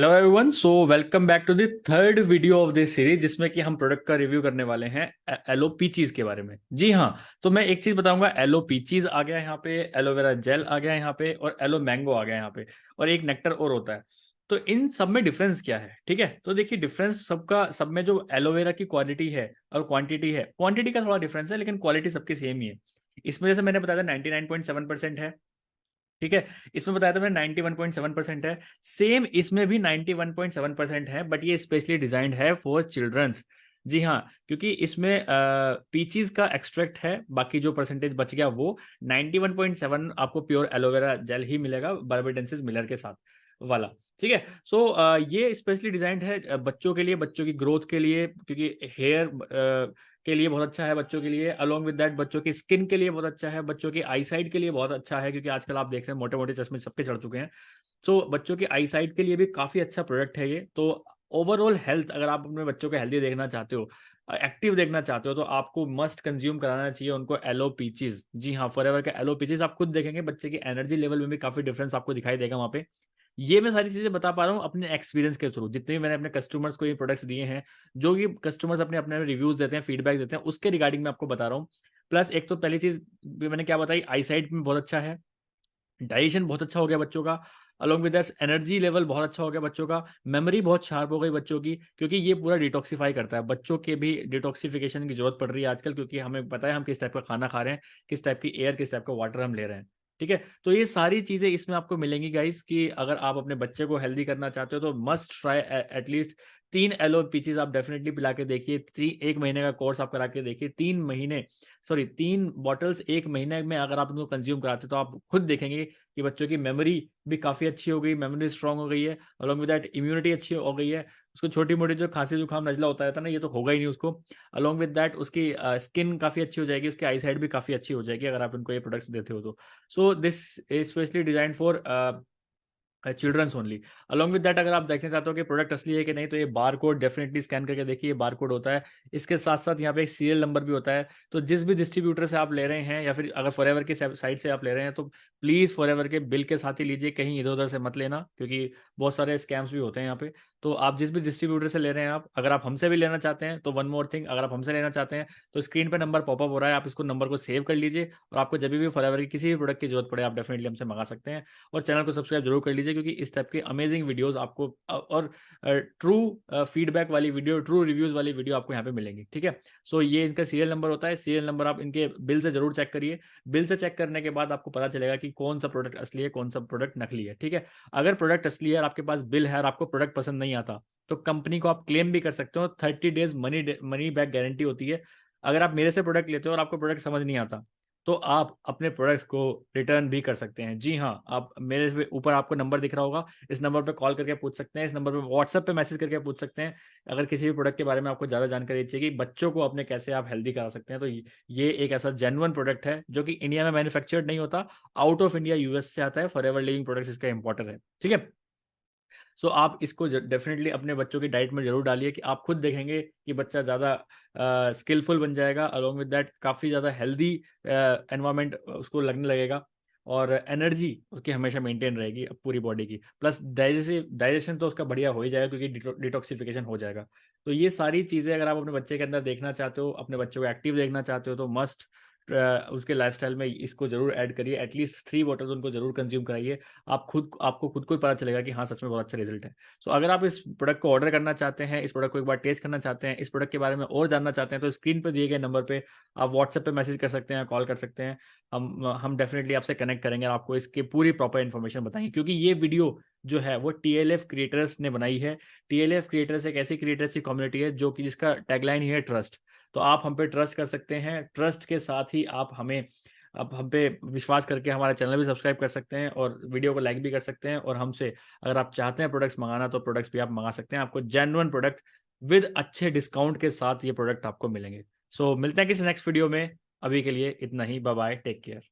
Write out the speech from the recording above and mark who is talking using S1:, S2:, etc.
S1: Hello everyone, so welcome back to the third video of this series जिसमें कि हम product का review करने वाले हैं एलो पीचीज के बारे में। जी हाँ, तो मैं एक चीज बताऊंगा। एलो पीचीज आ गया यहाँ पे, एलोवेरा जेल आ गया यहाँ पे, और एलो मैंगो आ गया यहाँ पे, और एक नेक्टर और होता है। तो इन सब में डिफरेंस क्या है? ठीक है, तो देखिए डिफरेंस सबका सब में जो एलोवेरा की क्वालिटी है और क्वांटिटी है, क्वांटिटी का थोड़ा डिफरेंस है लेकिन क्वालिटी सबकी सेम ही है। इसमें जैसे मैंने बताया था 99.7% है। ठीक है, इसमें बताया था मैंने 91.7% है। सेम इसमें भी 91.7% है, बट ये स्पेशली डिजाइंड है फॉर चिल्ड्रंस। जी हाँ, क्योंकि इसमें पीचीज का एक्सट्रैक्ट है, बाकी जो परसेंटेज बच गया वो 91.7 आपको प्योर एलोवेरा जेल ही मिलेगा बार्बाडेंसिस मिलर के साथ वाला। ठीक है, सो ये स्पेशली डिजाइंड है बच्चों के लिए, बच्चों की ग्रोथ के लिए, क्योंकि हेयर के लिए बहुत अच्छा है बच्चों के लिए। अलोंग विद दैट बच्चों की स्किन के लिए बहुत अच्छा है, बच्चों की आई साइट के लिए बहुत अच्छा है, क्योंकि आजकल आप देख रहे हैं मोटे मोटे चश्मे सबके चढ़ चुके हैं। सो बच्चों की आई साइट के लिए भी काफ़ी अच्छा प्रोडक्ट है ये। तो ओवरऑल हेल्थ, अगर आप अपने बच्चों को हेल्दी देखना चाहते हो, एक्टिव देखना चाहते हो, तो आपको मस्ट कंज्यूम कराना चाहिए उनको एलो पीचीज। जी हाँ, फॉरएवर का एलो पीचीज। आप खुद देखेंगे बच्चे की एनर्जी लेवल में भी काफ़ी डिफरेंस आपको दिखाई देगा वहाँ पे। ये मैं सारी चीजें बता पा रहा हूँ अपने एक्सपीरियंस के थ्रू, जितने भी मैंने अपने कस्टमर्स को ये प्रोडक्ट्स दिए हैं, जो कि कस्टमर्स अपने अपने रिव्यूज देते हैं, फीडबैक देते हैं, उसके रिगार्डिंग मैं आपको बता रहा हूँ। प्लस एक तो पहली चीज मैंने क्या बताई, आई साइट में बहुत अच्छा है, डाइजेशन बहुत अच्छा हो गया बच्चों का, along with that energy level बहुत अच्छा हो गया बच्चों का, मेमोरी बहुत शार्प हो गई बच्चों की, क्योंकि ये पूरा डिटॉक्सिफाई करता है। बच्चों के भी डिटॉक्सिफिकेशन की जरूरत पड़ रही है आजकल, क्योंकि हमें पता है हम किस टाइप का खाना खा रहे हैं, किस टाइप की एयर, किस टाइप का वाटर हम ले रहे हैं। ठीक है, तो ये सारी चीजें इसमें आपको मिलेंगी गाइस, कि अगर आप अपने बच्चे को हेल्दी करना चाहते हो तो मस्ट ट्राई एटलीस्ट 3 एलो पीचीज आप डेफिनेटली पिला के देखिए। 1 महीने का कोर्स आप करा के देखिए, 3 महीने, सॉरी 3 बॉटल्स 1 महीने में अगर आप उनको कंज्यूम कराते हो तो आप खुद देखेंगे कि बच्चों की मेमोरी भी काफ़ी अच्छी हो गई, मेमोरी स्ट्रांग हो गई है, अलॉन्ग विद दैट इम्यूनिटी अच्छी हो गई है। उसको छोटी मोटी जो खांसी जुकाम नजला होता है था ना, ये तो होगा ही नहीं उसको। अलॉन्ग विद दैट उसकी स्किन काफ़ी अच्छी हो जाएगी, उसकी आई साइड भी काफ़ी अच्छी हो जाएगी अगर आप उनको ये प्रोडक्ट्स देते हो तो। So this is specially design for childrens only. Along with that अगर आप देखना चाहते हो कि प्रोडक्ट असली है कि नहीं, तो ये बार कोड डेफिनेटली स्कैन करके देखिए, ये बार कोड होता है। इसके साथ साथ यहाँ पे एक सीरियल नंबर भी होता है। तो जिस भी डिस्ट्रीब्यूटर से आप ले रहे हैं, या फिर अगर फॉरएवर की साइट से आप ले रहे हैं, तो प्लीज़ फॉरएवर के बिल के साथ ही लीजिए, कहीं इधर उधर से मत लेना, क्योंकि बहुत सारे स्कैम्स भी होते हैं यहाँ पे। तो आप जिस भी डिस्ट्रीब्यूटर से ले रहे हैं, आप अगर आप हमसे भी लेना चाहते हैं तो वन मोर थिंग, अगर आप हमसे लेना चाहते हैं तो स्क्रीन पे नंबर पॉपअप हो रहा है, आप इसको नंबर को सेव कर लीजिए, और आपको जब भी फॉरएवर की किसी भी प्रोडक्ट की जरूरत पड़े आप डेफिनेटली हमसे मंगा सकते हैं। और चैनल को सब्सक्राइब जरूर कर लीजिए, क्योंकि इस टाइप के अमेजिंग वीडियोस आपको और ट्रू फीडबैक वाली वीडियो, ट्रू रिव्यूज वाली वीडियो आपको यहाँ पे मिलेंगी। ठीक है, सो ये इनका सीरियल नंबर होता है। सीरियल नंबर आप इनके बिल से जरूर चेक करिए। बिल से चेक करने के बाद आपको पता चलेगा कि कौन सा प्रोडक्ट असली है, कौन सा प्रोडक्ट नकली है। ठीक है, अगर प्रोडक्ट असली है और आपके पास बिल है और आपको प्रोडक्ट पसंद नहीं आता, तो कंपनी को आप क्लेम भी कर सकते हो। 30 डेज मनी बैक गारंटी होती है। अगर आप मेरे से प्रोडक्ट लेते हो और आपको प्रोडक्ट समझ नहीं आता, तो आप अपने प्रोडक्ट्स को रिटर्न भी कर सकते हैं। जी हाँ, आप मेरे पे ऊपर आपको नंबर दिख रहा होगा, इस नंबर पे कॉल करके पूछ सकते हैं, इस नंबर पे व्हाट्सएप पे मैसेज करके पूछ सकते हैं। अगर किसी भी प्रोडक्ट के बारे में आपको ज़्यादा जानकारी चाहिए कि बच्चों को अपने कैसे आप हेल्दी करा सकते हैं, तो ये एक ऐसा जेन्युइन प्रोडक्ट है जो कि इंडिया में मैन्युफैक्चर्ड नहीं होता, आउट ऑफ इंडिया यूएस से आता है। फॉरएवर लिविंग प्रोडक्ट्स इसका इंपॉर्टर है। ठीक है, सो आप इसको डेफिनेटली अपने बच्चों की डाइट में जरूर डालिए, कि आप खुद देखेंगे कि बच्चा ज़्यादा स्किलफुल बन जाएगा, अलोंग विद दैट काफ़ी ज़्यादा हेल्दी एनवायरनमेंट उसको लगने लगेगा, और एनर्जी उसकी हमेशा मेंटेन रहेगी पूरी बॉडी की। प्लस डाइजेशन तो उसका बढ़िया हो ही जाएगा, क्योंकि डिटॉक्सिफिकेशन हो जाएगा। तो ये सारी चीज़ें अगर आप अपने बच्चे के अंदर देखना चाहते हो, अपने बच्चों को एक्टिव देखना चाहते हो, तो मस्ट उसके लाइफस्टाइल में इसको जरूर ऐड करिए। एटलीस्ट 3 बॉटल्स उनको जरूर कंज्यूम कराइए। आपको खुद को ही पता चलेगा कि हाँ, सच में बहुत अच्छा रिजल्ट है। सो अगर आप इस प्रोडक्ट को ऑर्डर करना चाहते हैं, इस प्रोडक्ट को एक बार टेस्ट करना चाहते हैं, इस प्रोडक्ट के बारे में और जानना चाहते हैं, तो स्क्रीन पर दिए गए नंबर पे आप व्हाट्सएप पे मैसेज कर सकते हैं, कॉल कर सकते हैं। हम डेफिनेटली आपसे कनेक्ट करेंगे और आपको इसकी पूरी प्रॉपर इन्फॉर्मेशन बताएंगे, क्योंकि ये वीडियो जो है वो टीएलएफ क्रिएटर्स ने बनाई है। टीएलएफ क्रिएटर्स एक ऐसी क्रिएटर्स की कम्युनिटी है जो कि जिसका टैगलाइन ही है ट्रस्ट। तो आप हम पे ट्रस्ट कर सकते हैं, ट्रस्ट के साथ ही आप हम पे विश्वास करके हमारा चैनल भी सब्सक्राइब कर सकते हैं, और वीडियो को लाइक भी कर सकते हैं। और हमसे अगर आप चाहते हैं प्रोडक्ट्स मंगाना, तो प्रोडक्ट्स भी आप मंगा सकते हैं। आपको जेन्युइन प्रोडक्ट विद अच्छे डिस्काउंट के साथ ये प्रोडक्ट आपको मिलेंगे। सो मिलते हैं किसी नेक्स्ट वीडियो में। अभी के लिए इतना ही, बाय बाय, टेक केयर।